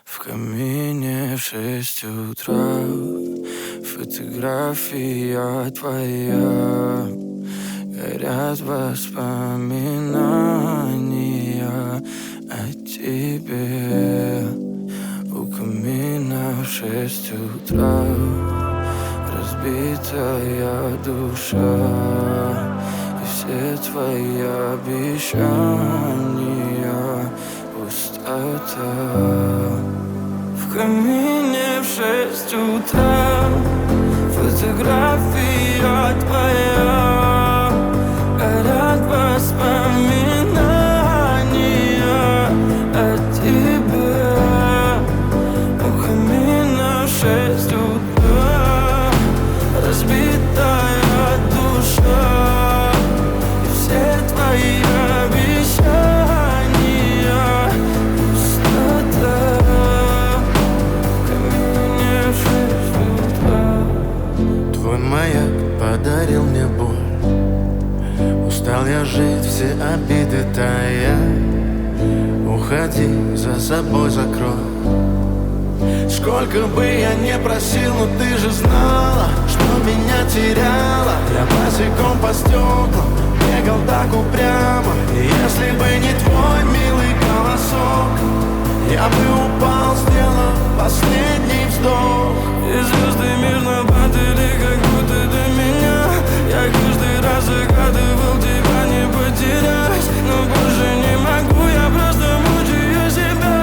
В камине в 6 утра фотография твоя. Горят воспоминания о тебе. У камина в 6 утра разбитая душа. И все твои обещания пустота. В камине в 6 утра фотография твоя. Горят воспоминания о тебе. У камина в 6 утра разбитая душа. И все твои обещания пустота. В камине в 6 утра. Твой маяк подарил мне боль. Устал я жить, все обиды тая. Уходи, за собой закрой. Сколько бы я не просил, но ты же знала, что меня теряла. Я босиком по стеклам бегал так упрямо. И если бы не твой милый голосок, я бы упал, сделав последний вздох. И звезды мирно падали, как будто до меня. Я каждый раз загадывал тебя не потерять, но больше не могу, я просто мучаю себя.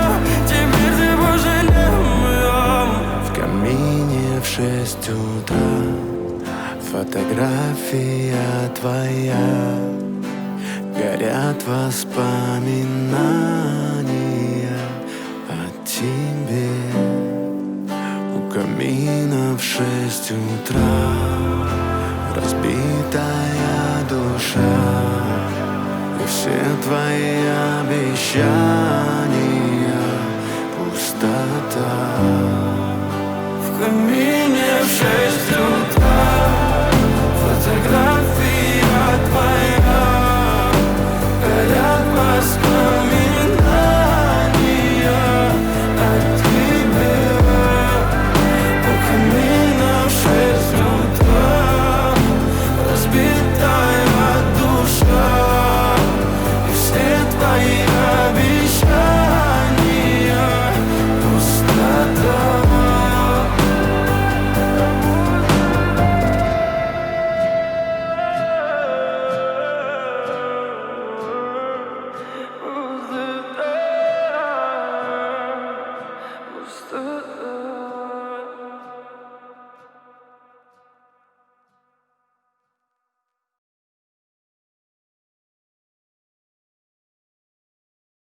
Теперь ты пожалел моем. В камине в 6 утра фотография твоя. Горят воспоминания о тебе. У камина в 6 утра разбитая душа. И все твои обещания